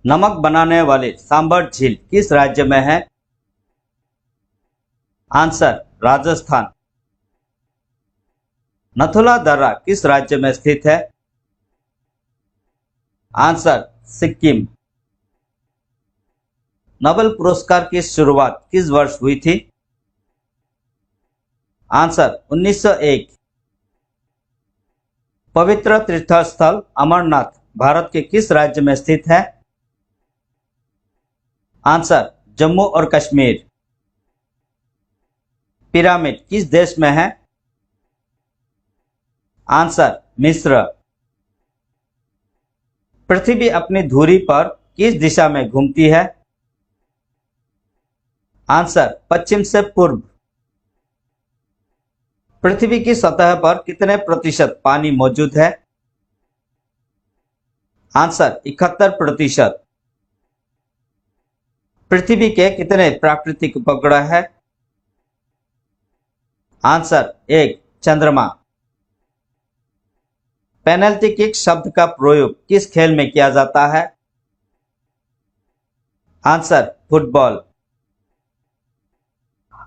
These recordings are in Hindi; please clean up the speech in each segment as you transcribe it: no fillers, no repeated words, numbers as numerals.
नमक बनाने वाली सांबर झील किस राज्य में है? आंसर राजस्थान। नथुला दर्रा किस राज्य में स्थित है? आंसर सिक्किम। नोबेल पुरस्कार की शुरुआत किस वर्ष हुई थी? आंसर 1901। पवित्र तीर्थस्थल अमरनाथ भारत के किस राज्य में स्थित है? आंसर जम्मू और कश्मीर। पिरामिड किस देश में है? आंसर मिस्र। पृथ्वी अपनी धुरी पर किस दिशा में घूमती है? आंसर पश्चिम से पूर्व। पृथ्वी की सतह पर कितने प्रतिशत पानी मौजूद है? आंसर 71%। पृथ्वी के कितने प्राकृतिक उपग्रह हैं? आंसर 1 चंद्रमा। पेनल्टी किक शब्द का प्रयोग किस खेल में किया जाता है? Answer football.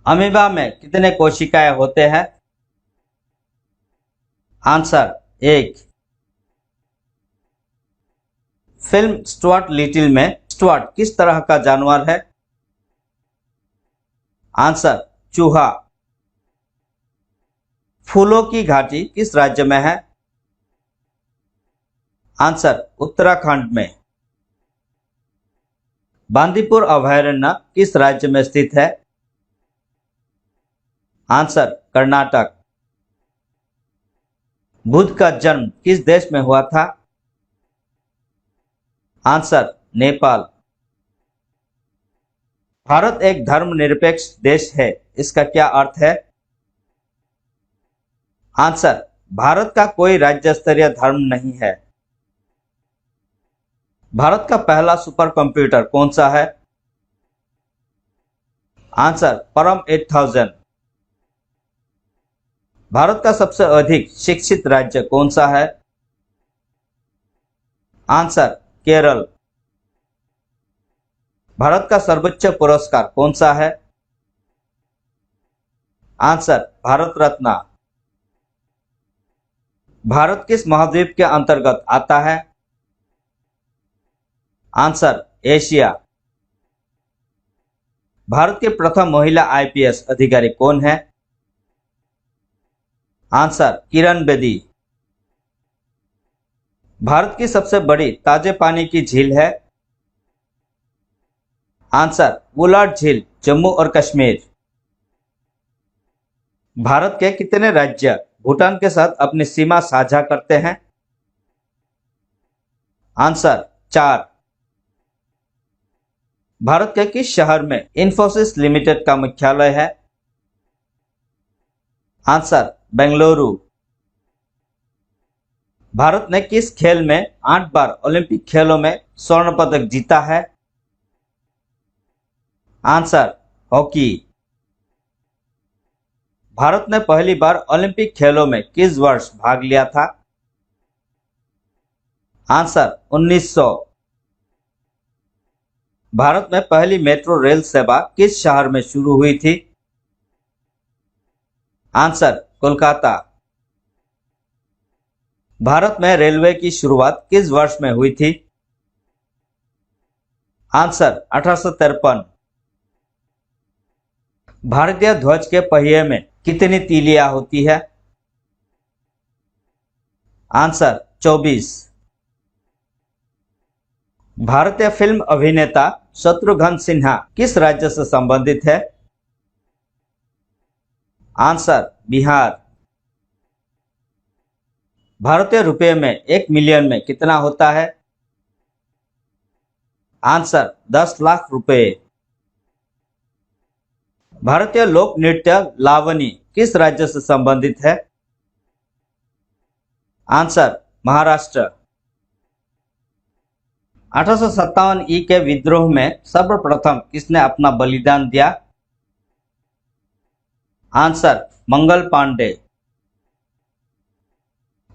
अमीबा में कितने कोशिकाएं होते हैं? आंसर 1। फिल्म स्टुअर्ट लिटिल में स्टुअर्ट किस तरह का जानवर है? आंसर चूहा। फूलों की घाटी किस राज्य में है? आंसर उत्तराखंड में। बांदीपुर अभयारण्य किस राज्य में स्थित है? आंसर कर्नाटक। बुद्ध का जन्म किस देश में हुआ था? आंसर नेपाल। भारत एक धर्मनिरपेक्ष देश है, इसका क्या अर्थ है? आंसर भारत का कोई राज्य स्तरीय धर्म नहीं है। भारत का पहला सुपर कंप्यूटर कौन सा है? आंसर परम 8000। भारत का सबसे अधिक शिक्षित राज्य कौन सा है? आंसर केरल। भारत का सर्वोच्च पुरस्कार कौन सा है? आंसर भारत रत्न। भारत किस महाद्वीप के अंतर्गत आता है? Answer Asia. भारत की प्रथम महिला आईपीएस अधिकारी कौन है? आंसर किरण बेदी। भारत की सबसे बड़ी ताजे पानी की झील है? आंसर वुलार झील, जम्मू और कश्मीर। भारत के कितने राज्य भूटान के साथ अपनी सीमा साझा करते हैं? आंसर 4। भारत के किस शहर में इंफोसिस लिमिटेड का मुख्यालय है? आंसर बेंगलुरु। भारत ने किस खेल में 8 बार ओलंपिक खेलों में स्वर्ण पदक जीता है? Answer hockey. भारत ने पहली बार ओलंपिक खेलों में किस वर्ष भाग लिया था? आंसर 1900। भारत में पहली मेट्रो रेल सेवा किस शहर में शुरू हुई थी? आंसर कोलकाता। भारत में रेलवे की शुरुआत किस वर्ष में हुई थी? आंसर 1853। भारतीय ध्वज के पहिए में कितनी तीलियां होती है? आंसर 24। भारतीय फिल्म अभिनेता शत्रुघ्न सिन्हा किस राज्य से संबंधित है? आंसर बिहार। भारतीय रुपये में 1 मिलियन में कितना होता है? आंसर 10 लाख रुपए। भारतीय लोक नृत्य लावनी किस राज्य से संबंधित है? आंसर महाराष्ट्र। 1857 ई के विद्रोह में सर्वप्रथम किसने अपना बलिदान दिया? आंसर मंगल पांडे।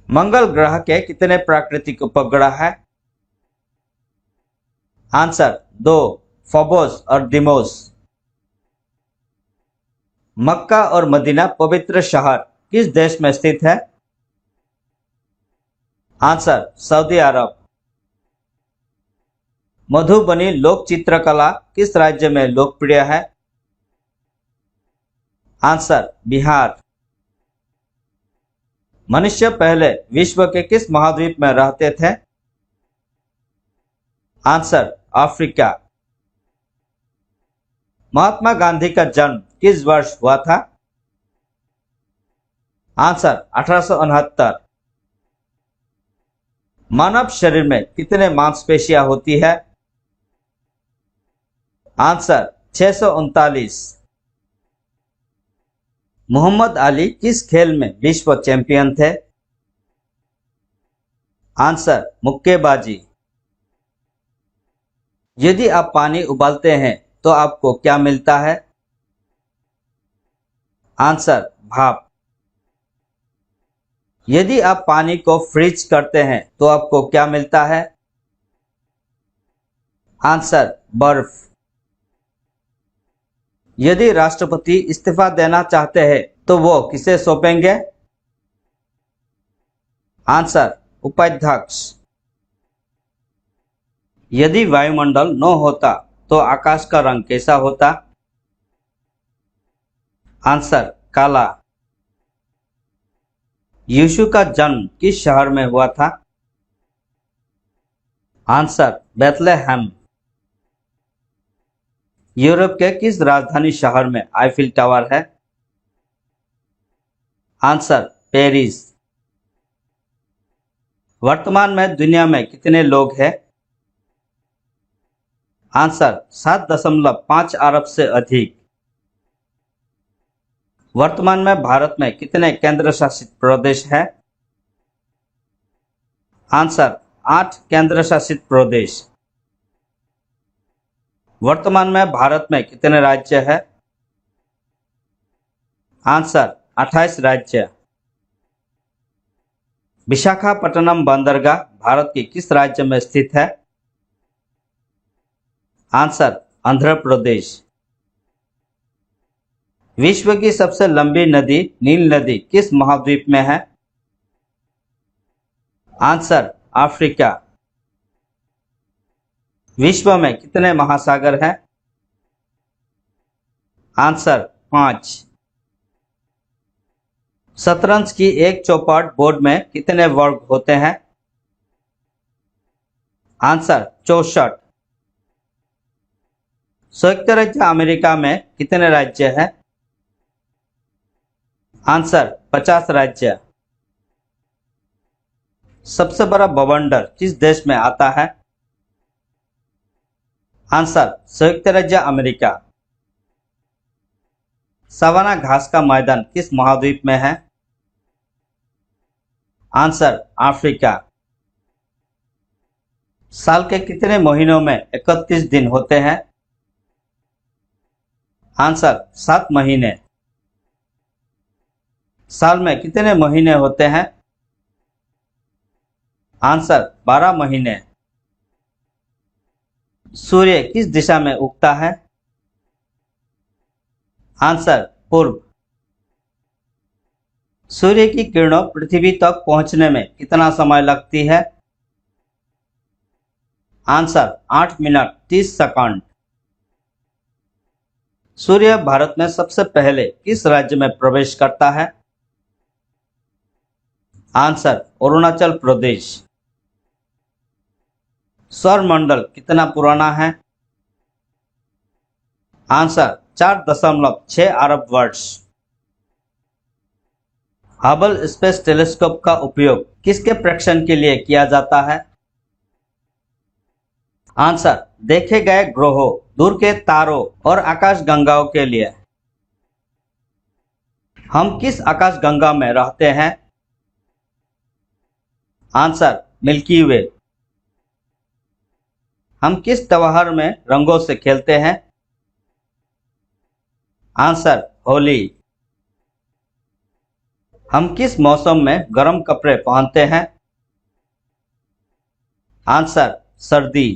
मंगल ग्रह के कितने प्राकृतिक उपग्रह हैं? आंसर 2 फोबोस और डिमोस। मक्का और मदीना पवित्र शहर किस देश में स्थित है? आंसर सऊदी अरब। मधुबनी लोक चित्रकला किस राज्य में लोकप्रिय है? आंसर बिहार। मनुष्य पहले विश्व के किस महाद्वीप में रहते थे? Answer Africa. महात्मा गांधी का जन्म किस वर्ष हुआ था? आंसर 1869। मानव शरीर में कितने मांसपेशियां होती है? आंसर 639। मोहम्मद अली किस खेल में विश्व चैंपियन थे? आंसर मुक्केबाजी। यदि आप पानी उबालते हैं तो आपको क्या मिलता है? आंसर भाप। यदि आप पानी को फ्रीज करते हैं तो आपको क्या मिलता है? आंसर बर्फ। यदि राष्ट्रपति इस्तीफा देना चाहते हैं तो वो किसे सौंपेंगे? आंसर उपाध्यक्ष। यदि वायुमंडल न होता तो आकाश का रंग कैसा होता? आंसर काला। यीशु का जन्म किस शहर में हुआ था? Answer Bethlehem. यूरोप के किस राजधानी शहर में आईफिल टावर है? Answer Paris. वर्तमान में दुनिया में कितने लोग हैं? आंसर 7.5 अरब से अधिक। वर्तमान में भारत में कितने केंद्र शासित प्रदेश हैं? आंसर 8 केंद्र शासित प्रदेश। वर्तमान में भारत में कितने राज्य हैं? आंसर 28 राज्य। विशाखापट्टनम बंदरगाह भारत के किस राज्य में स्थित है? आंसर आंध्र प्रदेश। विश्व की सबसे लंबी नदी नील नदी किस महाद्वीप में है? Answer Africa. विश्व में कितने महासागर हैं? आंसर 5। शतरंज की एक चौपट बोर्ड में कितने वर्ग होते हैं? आंसर 64। संयुक्त राज्य अमेरिका में कितने राज्य हैं? आंसर 50 राज्य। सबसे बड़ा बवंडर किस देश में आता है? आंसर संयुक्त राज्य अमेरिका। सवाना घास का मैदान किस महाद्वीप में है? Answer Africa. साल के कितने महीनों में 31 दिन होते हैं? आंसर 7 महीने। साल में कितने महीने होते हैं? आंसर 12 महीने। सूर्य किस दिशा में उगता है? आंसर पूर्व। सूर्य की किरणों पृथ्वी तक पहुंचने में कितना समय लगती है? Answer 8 minute 30 second. सूर्य भारत में सबसे पहले किस राज्य में प्रवेश करता है? आंसर अरुणाचल प्रदेश। सौरमंडल कितना पुराना है? आंसर 4.6 अरब वर्ष। हबल स्पेस टेलीस्कोप का उपयोग किसके प्रेक्षण के लिए किया जाता है? आंसर देखे गए ग्रहों, दूर के तारों और आकाशगंगाओं के लिए। हम किस आकाशगंगा में रहते हैं? आंसर मिल्की वे। हम किस त्योहार में रंगों से खेलते हैं? आंसर होली। हम किस मौसम में गर्म कपड़े पहनते हैं? आंसर सर्दी।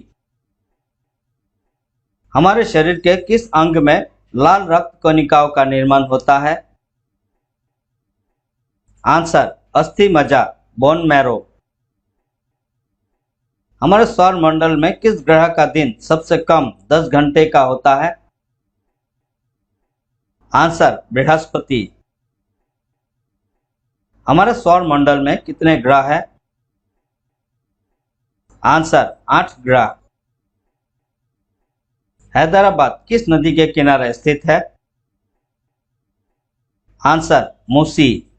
हमारे शरीर के किस अंग में लाल रक्त कणिकाओं का निर्माण होता है? आंसर अस्थि मज्जा, बोन मैरो। हमारे सौर मंडल में किस ग्रह का दिन सबसे कम 10 घंटे का होता है? आंसर बृहस्पति। हमारे सौर मंडल में कितने ग्रह हैं? आंसर 8 ग्रह। हैदराबाद किस नदी के किनारे स्थित है? आंसर मूसी।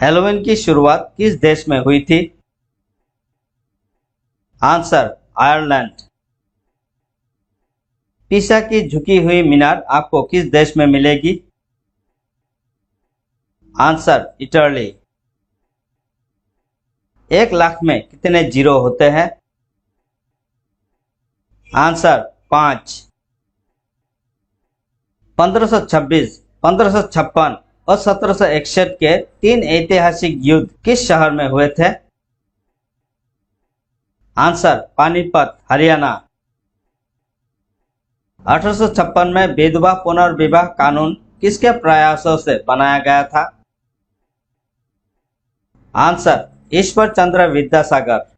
हैलोवीन की शुरुआत किस देश में हुई थी? Answer Ireland. पीसा की झुकी हुई मीनार आपको किस देश में मिलेगी? Answer Italy. 1 लाख में कितने जीरो होते हैं? आंसर 5। 1526, 1556 और 1761 के 3 ऐतिहासिक युद्ध किस शहर में हुए थे? आंसर पानीपत, हरियाणा। 1856 में विधवा पुनर्विवाह कानून किसके प्रयासों से बनाया गया था? आंसर ईश्वर चंद्र विद्यासागर।